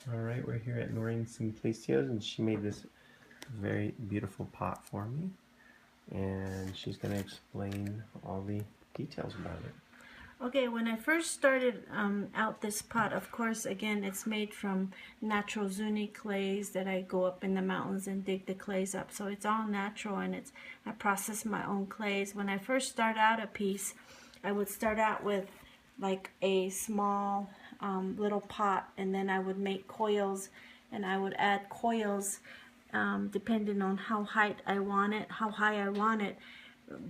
All right, we're here at Noreen Simplicio's, and she made this very beautiful pot for me, and she's going to explain all the details about it. Okay, when I first started out this pot, of course, again, it's made from natural Zuni clays that I go up in the mountains and dig the clays up. So it's all natural, and I process my own clays. When I first start out a piece, I would start out with like a small little pot, and then I would make coils, and I would add coils depending on how high I want it.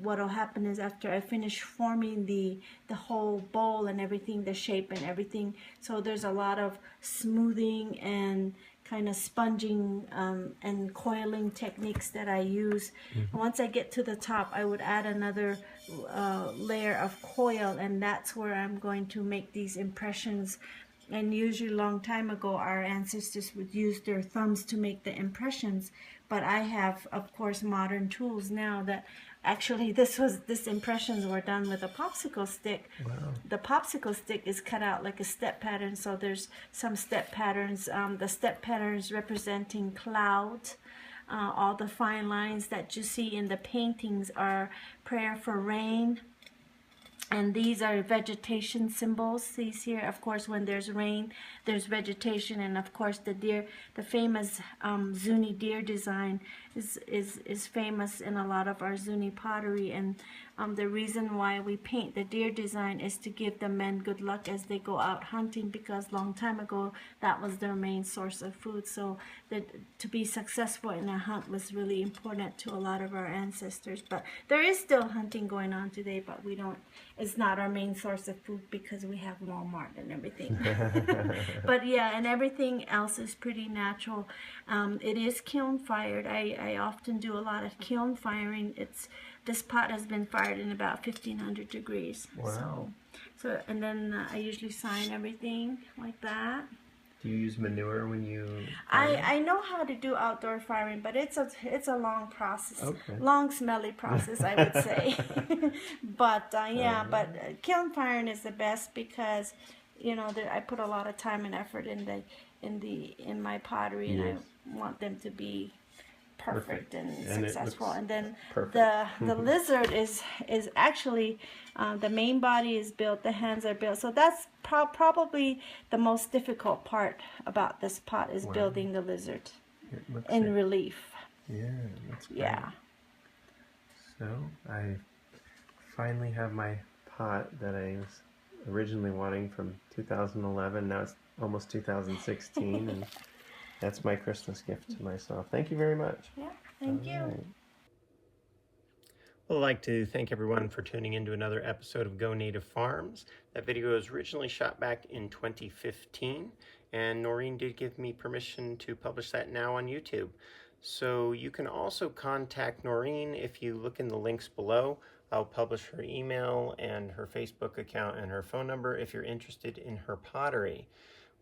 What'll happen is after I finish forming the whole bowl and everything, the shape and everything, so there's a lot of smoothing and kind of sponging and coiling techniques that I use. Once I get to the top, I would add another layer of coil, and that's where I'm going to make these impressions. And usually a long time ago, our ancestors would use their thumbs to make the impressions, but I have, of course, modern tools now that actually this impressions were done with a popsicle stick. Wow. The popsicle stick is cut out like a step pattern, so there's some step patterns. The step patterns representing clouds. All the fine lines that you see in the paintings are prayer for rain. And these are vegetation symbols. These here, of course, when there's rain, there's vegetation, and of course the deer, the famous Zuni deer design is famous in a lot of our Zuni pottery. And the reason why we paint the deer design is to give the men good luck as they go out hunting, because long time ago that was their main source of food. So that to be successful in a hunt was really important to a lot of our ancestors. But there is still hunting going on today, but we don't. It's not our main source of food because we have Walmart and everything. But yeah, and everything else is pretty natural. It is kiln fired. I often do a lot of kiln firing. This pot has been fired in about 1500 degrees. Wow. So and then I usually sign everything like that. Do you use manure when you I know how to do outdoor firing, but it's a long process, Okay. long smelly process, I would say. But yeah, but kiln firing is the best because I put a lot of time and effort in my pottery, and Yes. I want them to be perfect and And it successful. looks And then perfect. the lizard is actually the main body is built, the hands are built. So that's probably the most difficult part about this pot is Wow. building the lizard It looks in like- relief. Yeah, that's great. Yeah. So I finally have my pot that I was originally wanting from 2011. Now it's almost 2016, and that's my Christmas gift to myself. Thank you very much. Yeah. Thank you. Right. Well, I'd like to thank everyone for tuning in to another episode of Go Native Farms. That video was originally shot back in 2015, and Noreen did give me permission to publish that now on YouTube. So you can also contact Noreen if you look in the links below. I'll publish her email and her Facebook account and her phone number if you're interested in her pottery.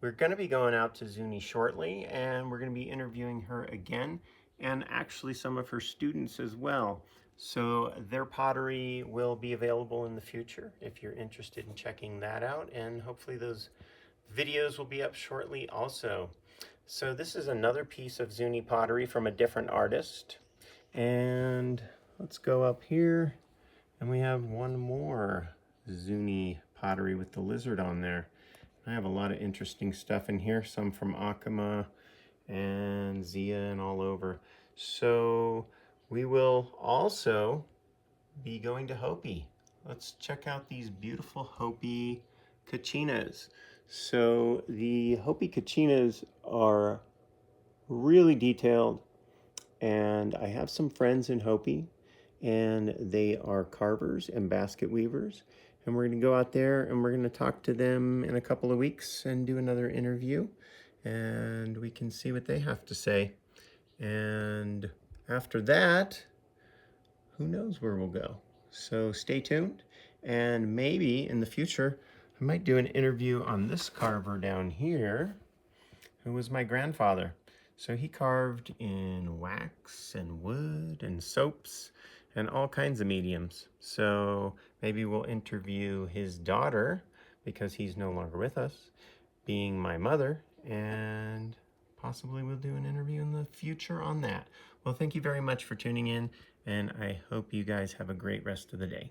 We're going to be going out to Zuni shortly, and we're going to be interviewing her again, and actually some of her students as well. So their pottery will be available in the future if you're interested in checking that out, and hopefully those videos will be up shortly also. So this is another piece of Zuni pottery from a different artist, and let's go up here, and we have one more Zuni pottery with the lizard on there. I have a lot of interesting stuff in here, some from Akama and Zia and all over. So we will also be going to Hopi. Let's check out these beautiful Hopi kachinas. So the Hopi kachinas are really detailed, and I have some friends in Hopi, and they are carvers and basket weavers. And we're going to go out there and we're going to talk to them in a couple of weeks and do another interview, and we can see what they have to say. And after that, who knows where we'll go. So stay tuned, and maybe in the future I might do an interview on this carver down here, who was my grandfather. So he carved in wax and wood and soaps and all kinds of mediums. So maybe we'll interview his daughter, because he's no longer with us, being my mother, and possibly we'll do an interview in the future on that. Well, thank you very much for tuning in, and I hope you guys have a great rest of the day.